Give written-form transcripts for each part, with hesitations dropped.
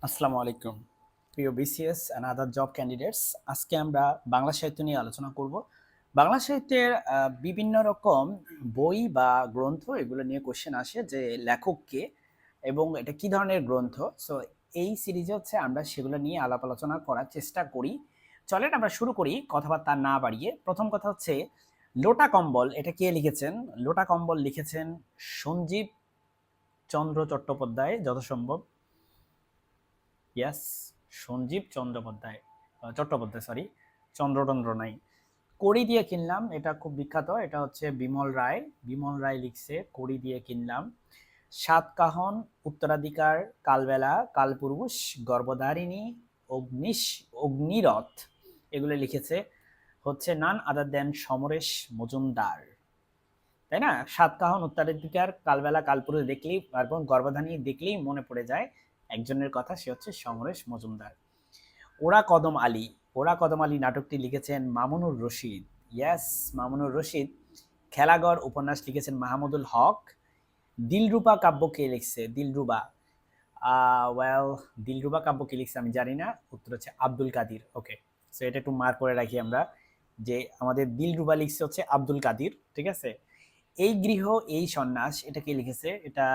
আসসালামু আলাইকুম প্রিয় BCS and other job candidates. আজকে আমরা বাংলা সাহিত্য নিয়ে আলোচনা করব। বাংলা সাহিত্যের বিভিন্ন রকম বই বা গ্রন্থ এগুলো নিয়ে কোশ্চেন আসে যে লেখককে এবং এটা কি ধরনের গ্রন্থ। সো এই সিরিজে হচ্ছে আমরা সেগুলো নিয়ে আলাপ আলোচনা করার চেষ্টা করি। চলেন আমরা শুরু করি কথাবার্তা না বাড়িয়ে। প্রথম কথা হচ্ছে লোটা কম্বল, এটা কে লিখেছেন? লোটা কম্বল লিখেছেন সঞ্জীব চন্দ্র চট্টোপাধ্যায় যথাসম্ভব। ইয়াস, সঞ্জীব চট্টোপাধ্যায়, সরি, চন্দ্রচন্দ্র নাই। কড়ি দিয়ে কিনলাম, এটা খুব বিখ্যাত, এটা হচ্ছে বিমল রায় লিখছে কড়ি দিয়ে কিনলাম। সাতকাহন, উত্তরাধিকার, কালবেলা, কালপুরুষ, গর্ভধারিণী, অগ্নিরথ, এগুলো লিখেছে হচ্ছে নান আদার দেন সমরেশ মজুমদার, তাই না? সাতকাহন, উত্তরাধিকার, কালবেলা, কালপুরুষ দেখলেই এবং গর্ভধারিণী দেখলেই মনে পড়ে যায় একজনের কথা, সে হচ্ছে সমরেশ মজুমদার। ওরা কদম আলী নাটকটি লিখেছেন মামুনুর রশিদ। ইয়েস, মামুনুর রশিদ। খেলাঘর উপন্যাস লিখেছেন মাহমুদুল হক। দিলরুবা কাব্য কে লিখছে? দিলরুবা কাব্য কে লিখছে আমি জানি না, উত্তর হচ্ছে আব্দুল কাদির। ওকে, সো এটা একটু মার্ক করে রাখি আমরা যে আমাদের দিলরুবা লিখছে হচ্ছে আব্দুল কাদির, ঠিক আছে। এই গৃহ এই সন্ন্যাস, এটা কে লিখেছে? এটা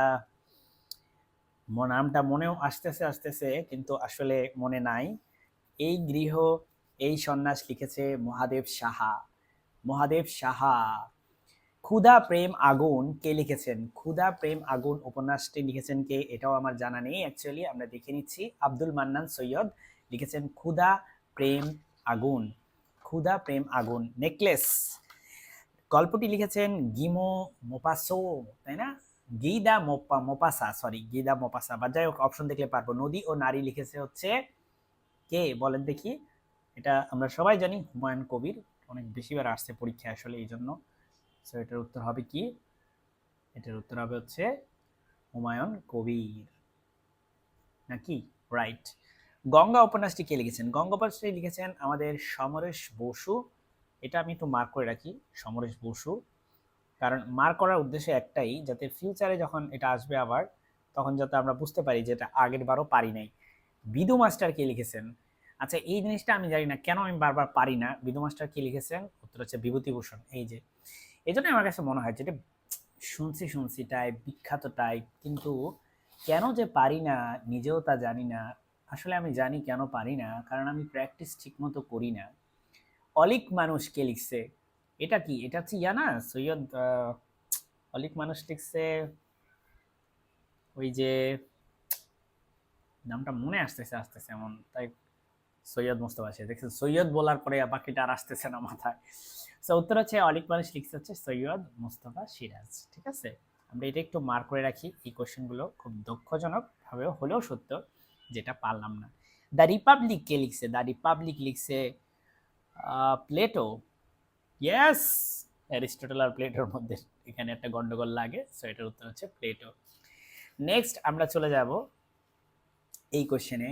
নামটা মনেও আসতেছে কিন্তু আসলে মনে নাই। এই গৃহ এই সন্ন্যাস লিখেছে মহাদেব সাহা। ক্ষুধা প্রেম আগুন কে লিখেছেন? ক্ষুধা প্রেম আগুন উপন্যাসটি লিখেছেন কে? এটাও আমার জানা নেই অ্যাকচুয়ালি, আমরা দেখে নিচ্ছি। আব্দুল মান্নান সৈয়দ লিখেছেন প্রেম আগুন ক্ষুধা প্রেম আগুন। নেকলেস গল্পটি লিখেছেন গিমো মোপাসো, তাই না? গিদা মোপাসা, বা যাই হোক, অপশন দেখলে পারবো। নদী ও নারী লিখেছে হচ্ছে কে বলেন দেখি? এটা আমরা সবাই জানি, হুমায়ুন কবির। অনেক বেশিবার আসছে পরীক্ষা আসলে, এই জন্য। সো এটার উত্তর হবে কি? এটার উত্তর হবে হচ্ছে হুমায়ুন কবির, নাকি? রাইট। গঙ্গা উপন্যাসটি কে লিখেছেন? গঙ্গা উপন্যাসটি লিখেছেন আমাদের সমরেশ বসু। এটা আমি একটু মার্ক করে রাখি, সমরেশ বসু, কারণ মার্ক করার উদ্দেশ্য একটাই, যাতে ফিউচারে যখন এটা আসবে আবার, তখন যাতে আমরা বুঝতে পারি যে এটা আগের বারও পারি নাই। বিধু মাস্টার কে লিখেছেন? আচ্ছা, এই জিনিসটা আমি জানি না কেন আমি বারবার পারি না। বিধু মাস্টার কে লিখেছেন? উত্তর হচ্ছে বিভূতিভূষণ। এই জন্য আমার কাছে মনে হয় যেটা শুনছি টাইপ, বিখ্যাত টাইপ, কিন্তু কেন যে পারি না নিজেও তা জানি না। আসলে আমি জানি কেন পারি না, কারণ আমি প্র্যাকটিস ঠিকমতো করি না। অলিক মানুষ কে লিখছে? এটা কি? এটা হচ্ছে না, সৈয়দ অলিক মানুষ লিখছে ওই যে, নামটা মনে আসতেছে এমন তাই, সৈয়দ মোস্তফা সিরাজ। দেখছেন, সৈয়দ বলার পরে বাকিটা আর আসতেছে না মাথায়। সো উত্তর হচ্ছে অলিক মানুষ লিখছে হচ্ছে সৈয়দ মোস্তফা সিরাজ, ঠিক আছে। আমরা এটা একটু মার্ক করে রাখি, এই কোশ্চেনগুলো খুব দুঃখজনক ভাবে হলেও সত্য, যেটা পারলাম না। দ্য রিপাবলিক কে লিখছে? দ্য রিপাবলিক লিখছে প্লেটো। ইয়েস, অ্যারিস্টটল আর প্লেটোর মধ্যে এখানে একটা গন্ডগোল লাগে, সো এটার উত্তর হচ্ছে প্লেটো। নেক্সট আমরা চলে যাব এই কোশ্চেনে।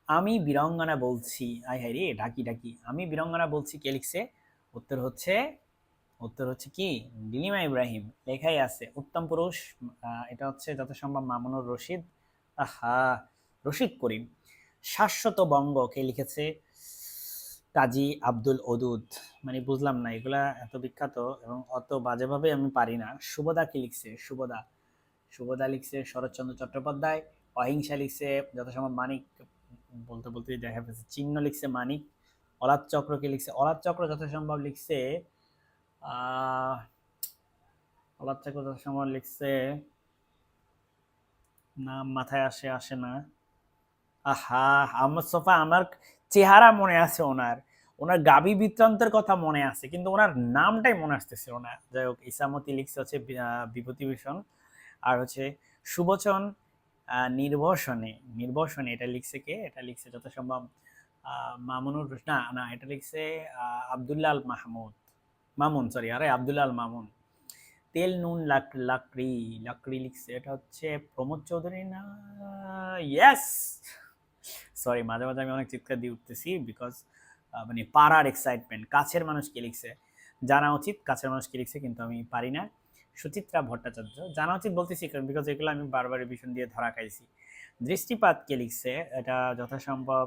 আমি বীরঙ্গনা বলছি, আই হাই রে, ঢাকি আমি বীরঙ্গনা বলছি কে লিখছে? উত্তর হচ্ছে উত্তর হচ্ছে কি? নীলিমা ইব্রাহিম। লেখাই আছে উত্তম পুরুষ, এটা হচ্ছে যথাসম্ভব মামুনুর রশিদ। আহা, রশিদ করিম। শাশ্বত বঙ্গ কে লিখেছে? কাজী আব্দুল ওদুদ। মানে বুঝলাম না, এগুলা এত বিখ্যাত এবং অত বাজেভাবে আমি পারি না। সুবোধা কি লিখছে? সুবোধা লিখছে শরৎচন্দ্র চট্টোপাধ্যায়। অহিংসা লিখছে যথাসম্ভব মানিক, বলতে বলতে দেখা যাচ্ছে চিহ্ন লিখছে মানিক। অলাদ চক্রকে লিখছে? অলাদ চক্র যথাসম্ভব লিখছে আহ অলাদ চক্র যথাসম্ভব লিখছে, নাম মাথায় আসে না। আহা, আহমদ সোফা। আমার চেহারা মনে আছে ওনার, ওনার গাবি বৃত্তান্তের কথা মনে আছে, কিন্তু ওনার নামটাই মনে আসতেছে ওনার। যাই হোক, ইসামতি লিখছে হচ্ছে বিভূতিভূষণ। আর হচ্ছে সুবচন নির্বসনে এটা লিখছে কে? এটা লিখছে যথাসম্ভব মামুনুর, না না, এটা লিখছে আব্দুল্লাহ আল মামুন, সরি, আরে আব্দুল্লাহ আল মামুন। তেল নুন লাকড়ি লাকড়ি লিখছে, এটা হচ্ছে প্রমোদ চৌধুরী না? ইয়েস, সরি, মাঝে মাঝে আমি অনেক চিৎকার দিয়ে উঠতেছি বিকজ মানে পাড়ার এক্সাইটমেন্ট। কাছের মানুষ কে লিখছে? জানা উচিত কাছের মানুষ কে লিখছে, কিন্তু আমি পারি না। সুচিত্রা ভট্টাচার্য। জানা উচিত বলতেছি কারণ বিকজ এগুলো আমি বারবার রিভিশন দিয়ে ধরা খাইছি। দৃষ্টিপাত কে লিখছে? এটা যথাসম্ভব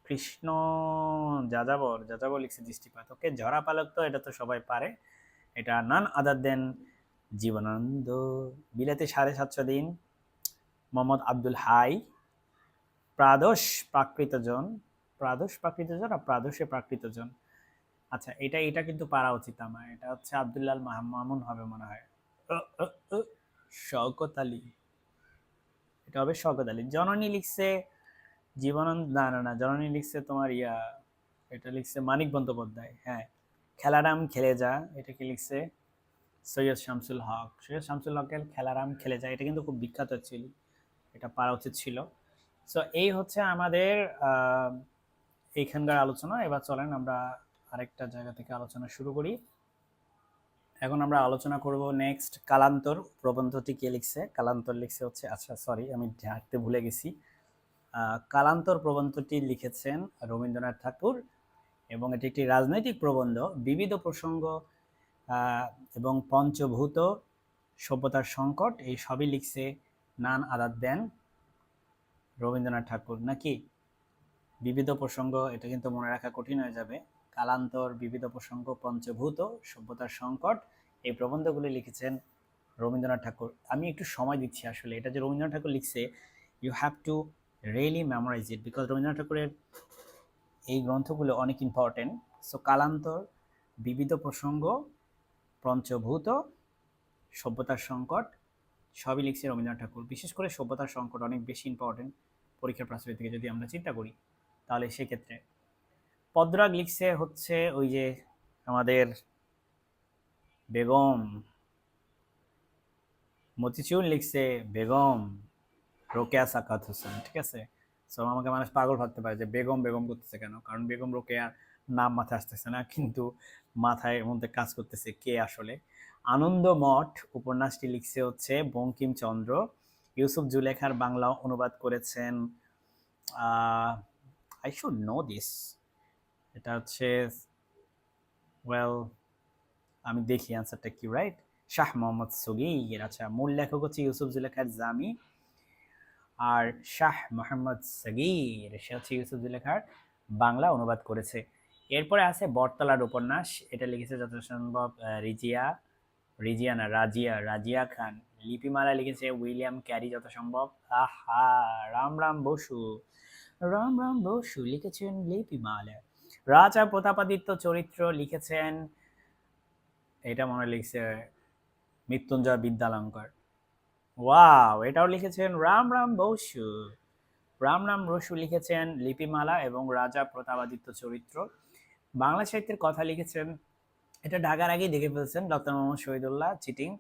কৃষ্ণ যাযাবর, যাযাবর লিখছে দৃষ্টিপাত। ওকে, ঝরা পালক তো এটা তো সবাই পারে, এটা নান আদার দেন জীবনানন্দ। বিলেতে 750 দিন, মোহাম্মদ আব্দুল হাই। প্রাদোষ প্রাকৃতজন, প্রাদোষ প্রাকৃতজন আর প্রাদোষে প্রাকৃতজন। আচ্ছা, এটা এটা কিন্তু পারা উচিত আমার। এটা হচ্ছে আব্দুল্লাহ মামুন হবে মনে হয়। ও, ও, ও, শওকত আলী, এটা হবে শওকত আলী। জননী লিখছে জীবনানন্দ, না না না, জননী লিখছে তোমার ইয়া, এটা লিখছে মানিক বন্দ্যোপাধ্যায়। হ্যাঁ, খেলারাম খেলে যা, এটা কি লিখছে? সৈয়দ শামসুল হক। সৈয়দ শামসুল হকের খেলারাম খেলে যা, এটা কিন্তু খুব বিখ্যাত অ্যাকচুয়ালি, এটা পারা উচিত ছিল। সো এই হচ্ছে আমাদের এইখানকার আলোচনা। এবার চলেন আমরা আরেকটা জায়গা থেকে আলোচনা শুরু করি। এখন আমরা আলোচনা করব নেক্সট কালান্তর প্রবন্ধটি কে লিখছে। কালান্তর লিখছে হচ্ছে, আচ্ছা সরি আমি ঢাকতে ভুলে গেছি, কালান্তর প্রবন্ধটি লিখেছেন রবীন্দ্রনাথ ঠাকুর, এবং এটি একটি রাজনৈতিক প্রবন্ধ। বিবিধ প্রসঙ্গ এবং পঞ্চভূত, সভ্যতার সংকট, এই সবই লিখছে নান আদার দেন রবীন্দ্রনাথ ঠাকুর। নাকি বিবিধ প্রসঙ্গ, এটা কিন্তু মনে রাখা কঠিন হয়ে যাবে। কালান্তর, বিবিধ প্রসঙ্গ, পঞ্চভূত, সভ্যতার সংকট, এই প্রবন্ধগুলি লিখেছেন রবীন্দ্রনাথ ঠাকুর। আমি একটু সময় দিচ্ছি, আসলে এটা যে রবীন্দ্রনাথ ঠাকুর লিখছে, you have to really memorize it, because Rabindranath ঠাকুরের এই গ্রন্থগুলো অনেক ইম্পর্টেন্ট। সো কালান্তর, বিবিধ প্রসঙ্গ, পঞ্চভূত, সভ্যতার সংকট, সবই লিখছে রবীন্দ্রনাথ ঠাকুর। বিশেষ করে সভ্যতার সংকট অনেক বেশি ইম্পর্টেন্ট পরীক্ষার প্রাচীর থেকে যদি আমরা চিন্তা করি, তাহলে সেক্ষেত্রে পদ্রাগ লিখছে হচ্ছে ওই যে আমাদের বেগম। মতিচুর লিখছে বেগম রোকেয়া সাকাত হোসেন। ঠিক আছে, সো আমাকে মানুষ পাগল ভাবতে পারে যে বেগম বেগম করতেছে কেন, কারণ বেগম রোকেয়ার নাম মাথায় আসতেছে না, কিন্তু মাথায় মধ্যে কাজ করতেছে কে আসলে। আনন্দ মঠ উপন্যাসটি লিখছে হচ্ছে বঙ্কিমচন্দ্র। ইউসুফ জুলেখার বাংলা অনুবাদ করেছেন, আই শুড নো দিস, এটা হচ্ছে ওয়েল, আমি দেখি অ্যান্সারটা কি, রাইট, শাহ মোহাম্মদ সগীর। আচ্ছা, মূল লেখক হচ্ছে ইউসুফ জুলেখার জামি, আর শাহ মোহাম্মদ সগীর সে হচ্ছে ইউসুফ জুলেখার বাংলা অনুবাদ করেছে। এরপরে আছে বটতলার উপন্যাস, এটা লিখেছে যথাসম্ভব রিজিয়া, রিজিয়া না রাজিয়া, রাজিয়া খান। লিপিমালা লিখেছে উইলিয়াম ক্যারি যথাসম্ভব। আহা, রাম রাম বসু, রাম রাম বসু লিখেছেন লিপিমালা। রাজা প্রতাপাদিত্য চরিত্র লিখেছেন, এটা মনে লিখছে মৃত্যুঞ্জয় বিদ্যালঙ্কর। ওয়াও, এটাও লিখেছেন রাম রাম বসু। রাম রাম বসু লিখেছেন লিপিমালা এবং রাজা প্রতাপাদিত্য চরিত্র। বাংলা সাহিত্যের কথা লিখেছেন, এটা ঢাকার আগেই দেখে ফেলছেন ডক্টর মোহাম্মদ শহীদুল্লাহ, চিটিং।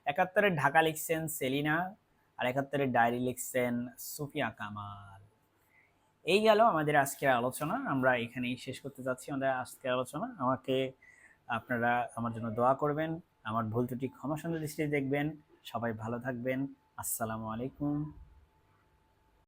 71-এর ঢাকা লিখছেন সেলিনা, আর 71-এর ডায়েরি লিখছেন সুফিয়া কামাল। এই গেল আমাদের আজকের আলোচনা, আমরা এখানেই শেষ করতে যাচ্ছি আমাদের আজকের আলোচনা। আমাকে আপনারা আমার জন্য দোয়া করবেন, আমার ভুল ত্রুটি ক্ষমা সুন্দর দৃষ্টিতে দেখবেন। সবাই ভালো থাকবেন, আসসালামু আলাইকুম।